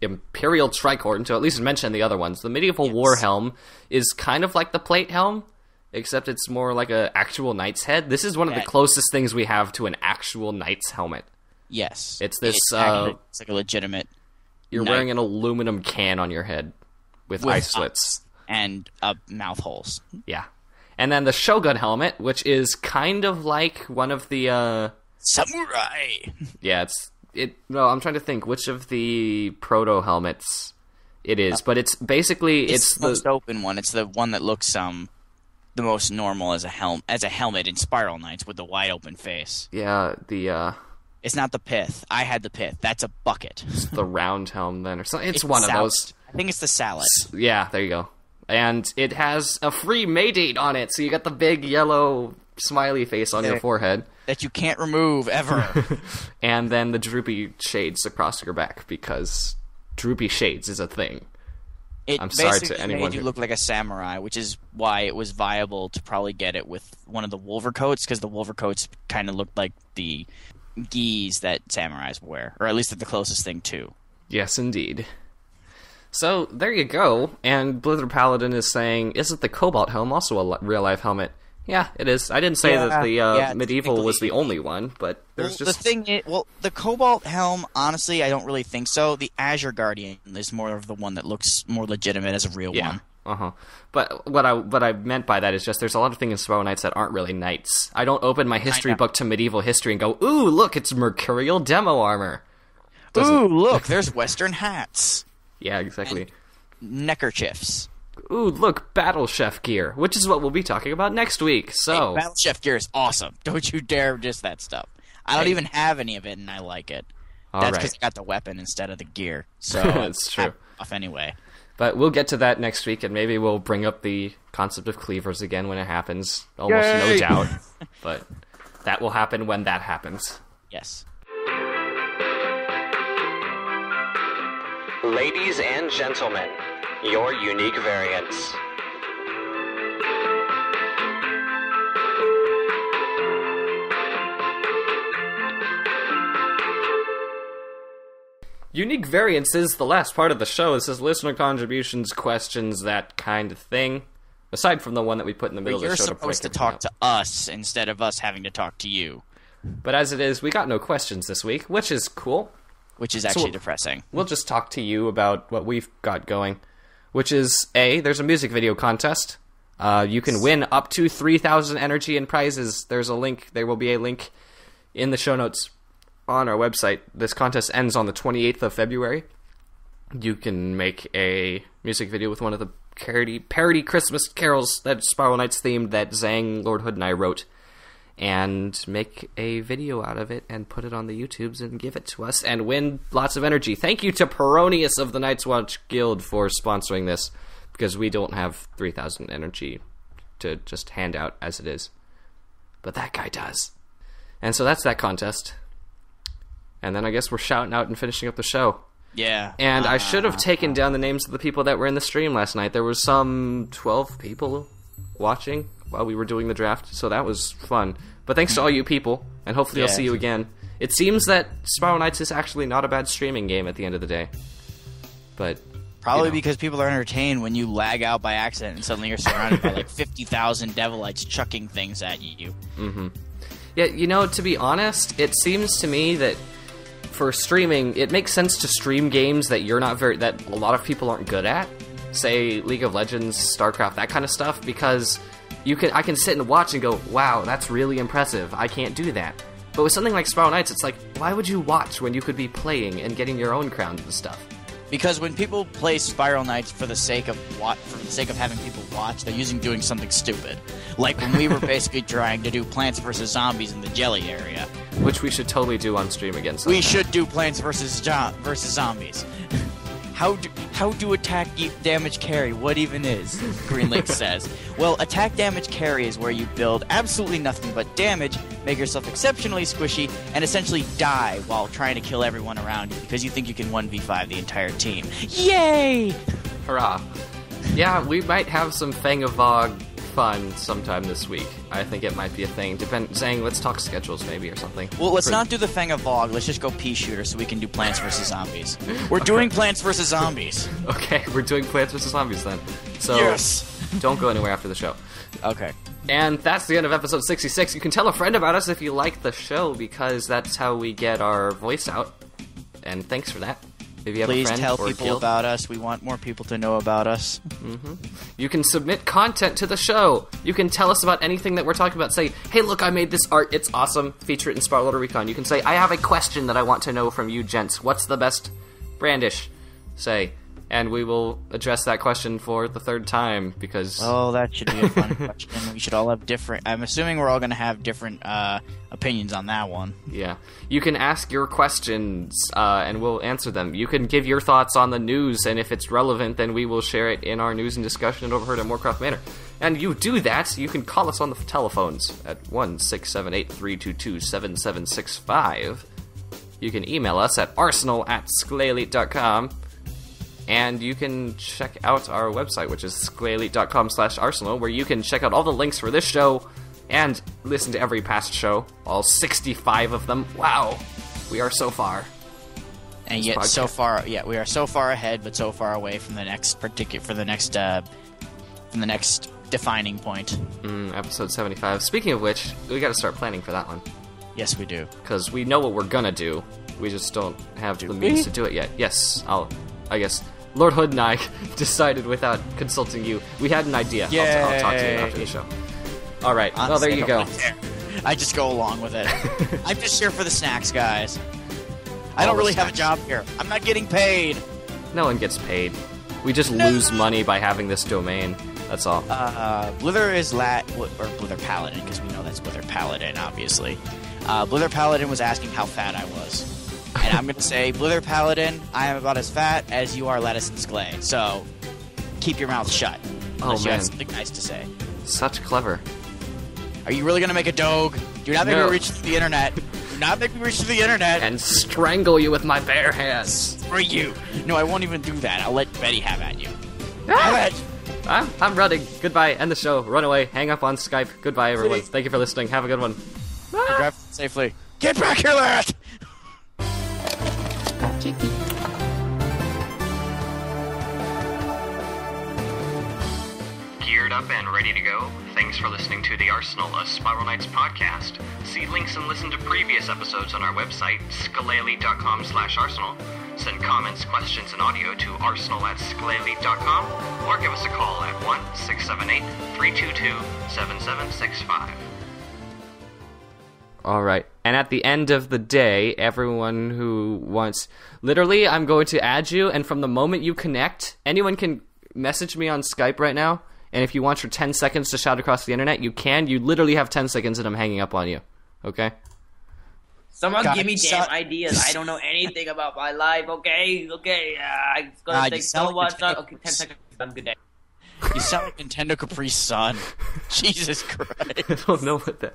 Imperial Tricorne, to at least mention the other ones. The Medieval War Helm is kind of like the Plate Helm, except it's more like an actual knight's head. This is one of the closest things we have to an actual knight's helmet. Yes. It's this... It's like a legitimate... You're wearing an aluminum can on your head with eye slits. And mouth holes. Yeah. And then the Shogun helmet, which is kind of like one of the... Samurai! Yeah, well, I'm trying to think which of the proto helmets it is, but it's basically it's the most open one. It's the one that looks the most normal as a helmet in Spiral Knights with the wide open face. Yeah, it's not the pith. I had the pith. That's a bucket. It's the round helm then, or something. It's one of those. I think it's the salad. Yeah, there you go. And it has a free Maydate on it, so you got the big yellow smiley face on your forehead that you can't remove ever. And then the droopy shades across your back, because droopy shades is a thing. I'm sorry to anyone made you look like a samurai, which is why it was viable to probably get it with one of the wolvercoats, because the wolvercoats kind of looked like the gis that samurais wear, or at least the closest thing to. Yes, indeed. So there you go. And Blizzard Paladin is saying, isn't the Cobalt helm also a real-life helmet? Yeah, it is. I didn't say that the medieval was the only one, but there's just... the Cobalt helm, honestly, I don't really think so. The Azure Guardian is more of the one that looks more legitimate as a real one. Uh-huh. But what I meant by that is just there's a lot of things in Spiral Knights that aren't really knights. I don't open my history book to medieval history and go, ooh, look, it's Mercurial demo armor. Ooh, look, there's Western hats. Yeah, exactly. And neckerchiefs. Ooh, look, Battle Chef gear, which is what we'll be talking about next week. So, hey, Battle Chef gear is awesome. Don't you dare diss that stuff. I don't even have any of it, and I like it. That's because I got the weapon instead of the gear. So that's true. Off anyway. But we'll get to that next week, and maybe we'll bring up the concept of cleavers again when it happens. Almost no doubt. But that will happen when that happens. Yes. Ladies and gentlemen, your unique variants. Unique variants is the last part of the show. This is listener contributions, questions, that kind of thing. Aside from the one that we put in the middle of the show. You're supposed to talk to us instead of us having to talk to you. But as it is, we got no questions this week, which is cool. Which is actually depressing. We'll just talk to you about what we've got going. Which is, there's a music video contest. You can win up to 3,000 energy and prizes. There's a link. There will be a link in the show notes on our website. This contest ends on the 28th of February. You can make a music video with one of the parody Christmas carols that Spiral Knights themed that Zhang, Lord Hood, and I wrote. And make a video out of it and put it on the YouTubes and give it to us and win lots of energy. Thank you to Peronius of the Night's Watch Guild for sponsoring this, because we don't have 3,000 energy to just hand out as it is. But that guy does. And so that's that contest. And then I guess we're shouting out and finishing up the show. Yeah. And I should have taken down the names of the people that were in the stream last night. There was some 12 people watching while we were doing the draft, so that was fun. But thanks to all you people, and hopefully I'll see you again. It seems that Spiral Knights is actually not a bad streaming game at the end of the day. But probably because people are entertained when you lag out by accident and suddenly you're surrounded by like 50,000 Devilites chucking things at you. Mm-hmm. Yeah, to be honest, it seems to me that for streaming, it makes sense to stream games that that a lot of people aren't good at. Say League of Legends, StarCraft, that kind of stuff, because I can sit and watch and go, wow, that's really impressive. I can't do that. But with something like Spiral Knights, it's like, why would you watch when you could be playing and getting your own crowns and stuff? Because when people play Spiral Knights for the sake of having people watch, they're usually doing something stupid. Like when we were basically trying to do Plants vs. Zombies in the Jelly area. Which we should totally do on stream again sometime. We should do Plants vs. Zombies. How do attack damage carry? What even is? Green Lake says. Well, attack damage carry is where you build absolutely nothing but damage, make yourself exceptionally squishy, and essentially die while trying to kill everyone around you because you think you can 1v5 the entire team. Yay! Hurrah. Yeah, we might have some Fang of Vog fun sometime this week. I think it might be a thing. Zang, let's talk schedules maybe or something. Well, let's not do the Fanga vlog. Let's just go pea shooter so we can do Plants vs. Zombies. We're doing Plants vs. Zombies. Okay, we're doing Plants vs. Zombies then. So Yes. Don't go anywhere after the show. Okay. And that's the end of episode 66. You can tell a friend about us if you like the show, because that's how we get our voice out. And thanks for that. If you have Please a friend tell or people guild, about us. We want more people to know about us. you can submit content to the show. You can tell us about anything that we're talking about. Say, hey, look, I made this art. It's awesome. Feature it in Spiral Recon. You can say, I have a question that I want to know from you gents. What's the best brandish? Say. And we will address that question for the third time, because... Oh, that should be a fun question. We should all have different... I'm assuming we're all going to have different opinions on that one. Yeah. You can ask your questions, and we'll answer them. You can give your thoughts on the news, and if it's relevant, then we will share it in our news and discussion at Overheard at Moorcroft Manor. And you do that, you can call us on the telephones at 1-678-322-7765. You can email us at arsenal@sklayelite.com. And you can check out our website, which is sklayelite.com/arsenal, where you can check out all the links for this show and listen to every past show, all 65 of them. Wow, we are so far. And yet, so far, we are so far ahead, but so far away from the next defining point. Episode 75. Speaking of which, we got to start planning for that one, Yes, we do. because we know what we're gonna do. We just don't have the means to do it yet. Yes, I guess Lord Hood and I decided without consulting you. We had an idea. I'll talk to you after the show. All right. Well, there you go. I just go along with it. I'm just here for the snacks, guys. I don't really have a job here. I'm not getting paid. No one gets paid. We just lose money by having this domain. That's all. Blither is Blither Paladin, because we know that's Blither Paladin, obviously. Blither Paladin was asking how fat I was. And I'm going to say, Blither Paladin, I am about as fat as you are Lettuce and Sklay. So, keep your mouth shut. Unless you have something nice to say. Such clever. Are you really going to make a doge? Do not make me reach through the internet. Do not make me reach through the internet. And strangle you with my bare hands. For you. No, I won't even do that. I'll let Betty have at you. I'm running. Goodbye. End the show. Run away. Hang up on Skype. Goodbye, everyone. Thank you for listening. Have a good one. Drive safely. Get back here, lad! Geared up and ready to go? Thanks for listening to the Arsenal, a Spiral Knights podcast. See links and listen to previous episodes on our website, sklayelite.com/arsenal. Send comments, questions, and audio to arsenal@sklayelite.com, or give us a call at 1-678-322-7765. All right. And at the end of the day, everyone who wants... Literally, I'm going to add you, and from the moment you connect, anyone can message me on Skype right now, and if you want your 10 seconds to shout across the internet, you can. You literally have 10 seconds, and I'm hanging up on you. Okay? Someone give me damn ideas. I don't know anything about my life, okay? Okay, it's gonna take so much time. Okay, 10 seconds. Have a good day. You sound like Nintendo Capri's son. Jesus Christ. I don't know what that...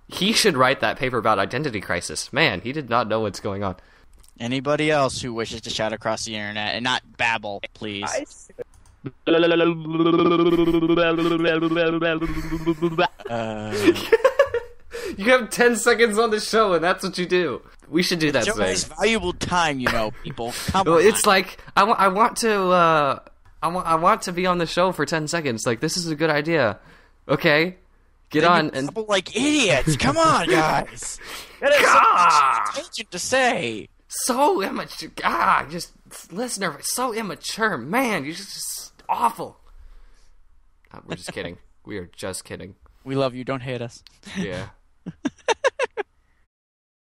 He should write that paper about identity crisis. Man, he did not know what's going on. Anybody else who wishes to shout across the internet and not babble, please. You have 10 seconds on the show, and that's what you do. We should do that Show thing. is valuable time, you know, people. Come Well, on. it's like I want to be on the show for 10 seconds. Like, this is a good idea. Okay, get on and babble like idiots. Come on, guys. That is so much to say. so immature. Just listener, so immature, man. You're just awful. We're just kidding. We are just kidding. We love you. Don't hate us. Yeah.